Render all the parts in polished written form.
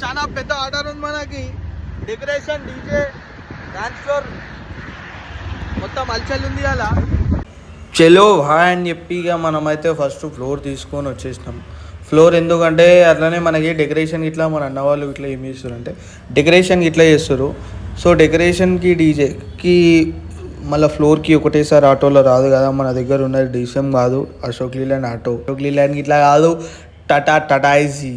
చాలా పెద్ద ఆర్డర్ ఉంది మనకి. డెకరేషన్, డీజే, డాన్స్ ఫ్లోర్ మొత్తం అల్చల్ ఉంది అలా. చలో హాయ్ అని చెప్పి ఇక మనమైతే ఫస్ట్ ఫ్లోర్ తీసుకొని వచ్చేసినాం. ఫ్లోర్ ఎందుకంటే అట్లనే మనకి డెకరేషన్ ఇట్లా మన అన్న వాళ్ళు ఇట్లా ఏం చేస్తారు అంటే డెకరేషన్ ఇట్లా చేస్తారు. సో డెకరేషన్కి డీజేకి మళ్ళీ ఫ్లోర్కి ఒకటేసారి ఆటోలో రాదు కదా. మన దగ్గర ఉన్నది డీసీఎం కాదు, Ashok Leyland auto. Ashok Leyland ఇట్లా కాదు, టాటాయిజీ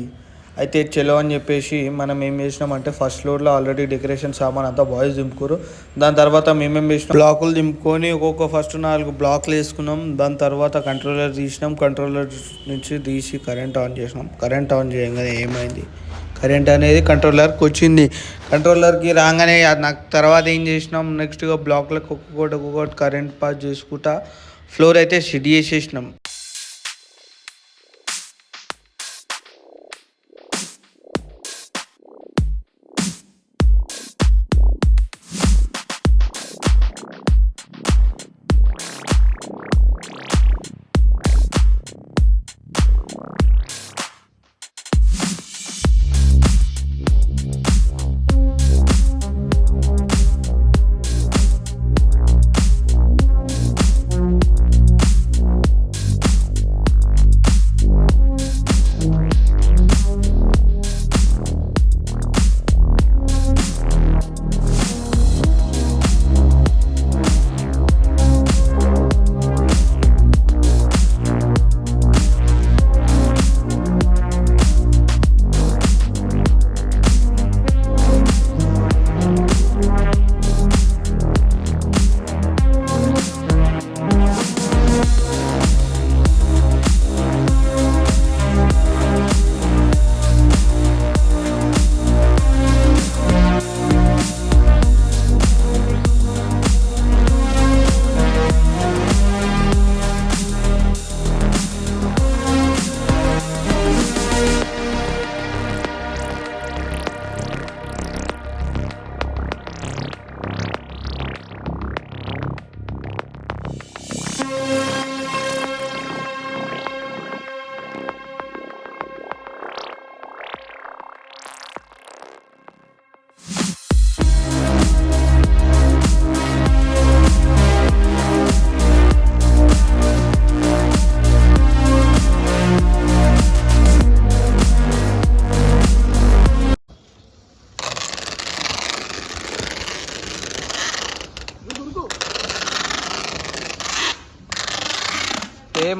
అయితే చలో అని చెప్పేసి మనం ఏం చేసినామంటే ఫస్ట్ ఫ్లోర్లో ఆల్రెడీ డెకరేషన్ సామాన్ అంతా బాయ్స్ దింపుకోరు. దాని తర్వాత మేమేం చేసినాం, బ్లాకులు దింపుకొని ఒక్కొక్క ఫస్ట్ 4 బ్లాక్లు వేసుకున్నాం. దాని తర్వాత కంట్రోలర్ తీసినాం. కంట్రోలర్ నుంచి తీసి కరెంట్ ఆన్ చేసినాం. కరెంట్ ఆన్ చేయగానే ఏమైంది, కరెంట్ అనేది కంట్రోలర్కి వచ్చింది. కంట్రోలర్కి రాగానే నాకు తర్వాత ఏం చేసినాం, నెక్స్ట్గా బ్లాక్లకు ఒక్కొక్కటి కరెంట్ పాస్ చేసుకుంటా ఫ్లోర్ అయితే షెడ్ చేసేసినాం.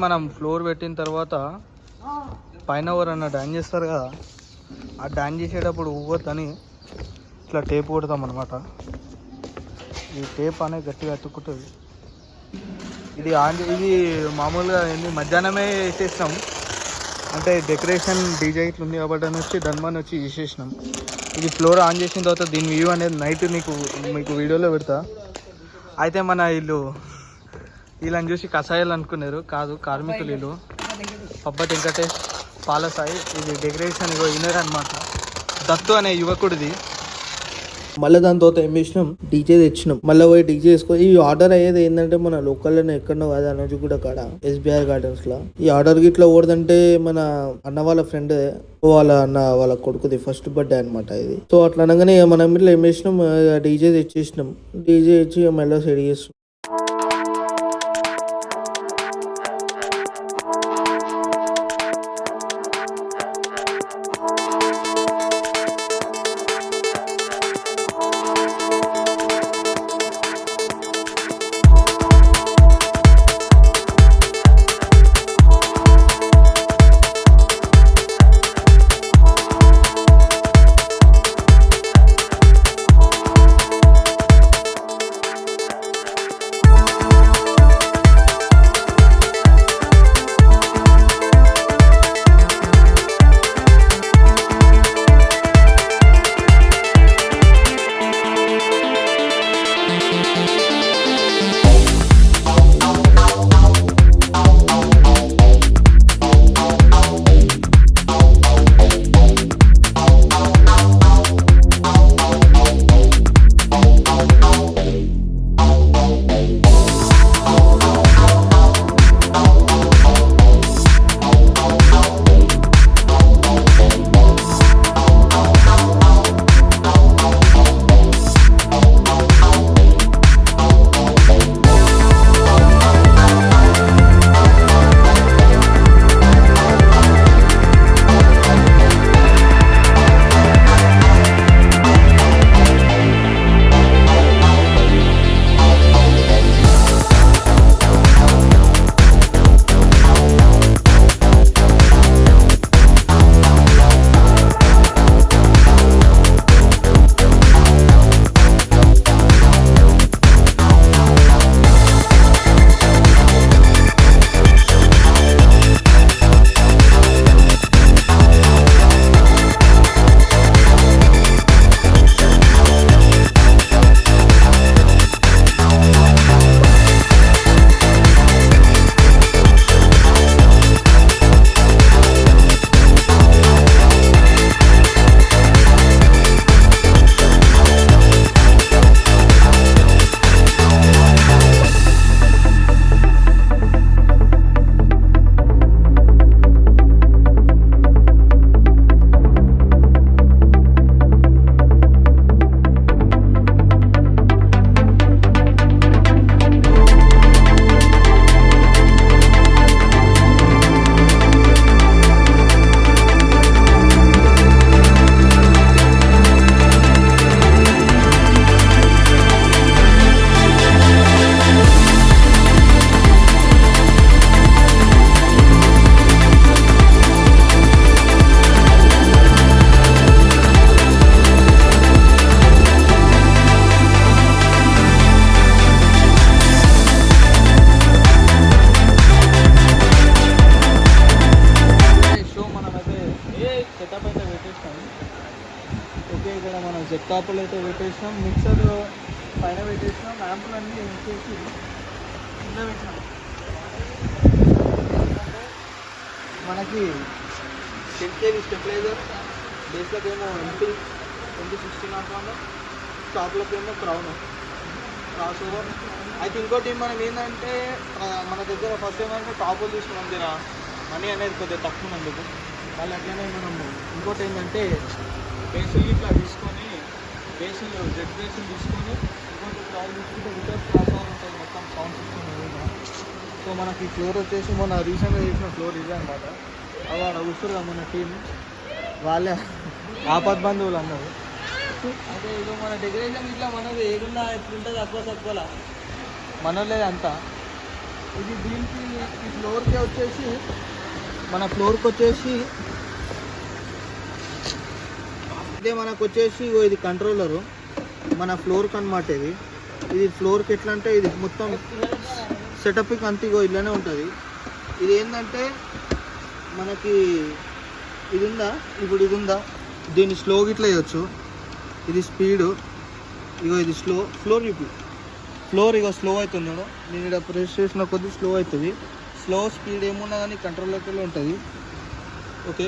మనం ఫ్లోర్ పెట్టిన తర్వాత పైన ఎవరన్నా డాన్స్ చేస్తారు కదా, ఆ డాన్స్ చేసేటప్పుడు ఊగొద్దని ఇట్లా టేప్ కొడతాం అనమాట. ఈ టేప్ అనేది గట్టిగా అతుక్కుంటుంది. ఇది మామూలుగా మధ్యాహ్నమే వేసేసినాం. అంటే డెకరేషన్ డీజే ఇట్లా ఉంది కాబట్టి అని వచ్చి డన్మన్ వచ్చి వేసేసినాం. ఇది ఫ్లోర్ ఆన్ చేసిన తర్వాత దీని వ్యూ అనేది నైట్ మీకు వీడియోలో పెడతా. అయితే మన వీళ్ళని చూసి కషాయాలు అనుకున్నారు, కాదు కార్మికులు వీళ్ళు. పబ్బటి వెంకటేష్, పాలసాయి. ఇది డెకరేషన్ ఇన్నర్ అనమాట, దత్తు అనే యువకుడిది. మళ్ళీ దాని తర్వాత ఏం చేసినాం, డీజే తెచ్చినాం. మళ్ళీ పోయి డీజే వేసుకో. ఈ ఆర్డర్ అయ్యేది ఏంటంటే మన లోకల్లోనే ఎక్కడో కాదు, అనజుగూడ కాడ ఎస్బీఐ గార్డెన్స్ లో. ఈ ఆర్డర్ గిట్లా ఓడదంటే మన అన్న వాళ్ళ ఫ్రెండ్ వాళ్ళ కొడుకుది ఫస్ట్ బర్త్డే అనమాట ఇది. సో అట్లా అనగానే మనం ఇట్లా ఏం చేసినాం, డీజే తెచ్చేసినాం. డీజే తెచ్చి మళ్ళీ సెట్ చేస్తున్నాం. సెటప్ అయితే పెట్టేసినాం. ఓకే, ఇక్కడ మనం జెట్ టాపులు అయితే పెట్టేసినాం, మిక్సర్ పైన పెట్టేసినాం, ల్యాంపులు అన్నీ వేసేసి కింద పెట్టినాం. మనకి 10 kV స్టెబిలైజర్, బేస్లోకి ఏమో ఎంపీ 2016 టాప్లోకి ఏమో క్రాస్ ఓవర్. అయితే ఇంకోటి మనం ఏంటంటే మన దగ్గర ఫస్ట్ ఏమంటే టాపులు తీసుకున్నాం దగ్గర మనీ అనేది కొద్దిగా తక్కువ ఉన్నందుకు. వాళ్ళు అట్లనే మనము ఇంకోటి ఏంటంటే బేసులు ఇట్లా తీసుకొని జెడ్ బేసులు తీసుకొని ఇంకోటి క్రాస్ తీసుకుంటే వితౌట్ క్రాస్ ఓవర్ ఉంటుంది మొత్తం సౌండ్ సిస్టమ్ ఏదైనా. సో మనకి ఫ్లోర్ వచ్చేసి మొన్న రీసెంట్గా చేసిన ఫ్లోర్ ఇదే అనమాట. అవి అక్కడ కూర్చురు మన టీం వాళ్ళే ఆపద్ బంధువులు అన్నారు. అదే ఇక మన డెకరేషన్ ఇట్లా మనది ఏడున్నా ఎట్లుంటుంది తక్కువలా మనలే అంతా. ఇది దీనికి ఈ ఫ్లోర్కి వచ్చేసి మన ఫ్లోర్కి వచ్చేసి ఇదే మనకు వచ్చేసి ఇది కంట్రోలరు మన ఫ్లోర్కి అనమాట. ఇది ఫ్లోర్కి ఎట్లా అంటే ఇది మొత్తం సెటప్కి అంతగో ఇట్లానే ఉంటుంది. ఇది ఏంటంటే మనకి ఇది ఉందా దీన్ని స్లోగా ఇట్లా వేయచ్చు. ఇది స్పీడు, ఇగో ఇది ఫ్లోర్ ఇగో స్లో అవుతుంది. నేను ఇక్కడ ప్రెస్ చేసిన కొద్ది స్లో అవుతుంది. స్లో స్పీడ్ ఏమున్నా కానీ కంట్రోల్లోకి ఉంటుంది. ఓకే,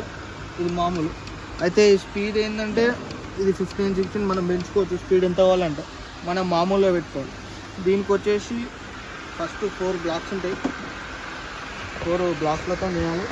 ఇది మామూలు. అయితే ఈ స్పీడ్ ఏంటంటే ఇది 15-16 మనం పెంచుకోవచ్చు. స్పీడ్ ఎంత కావాలంటే మనం మామూలుగా పెట్టుకోవాలి. దీనికి వచ్చేసి ఫస్ట్ 4 బ్లాక్స్ ఉంటాయి. 4 బ్లాక్లతో చేయాలి.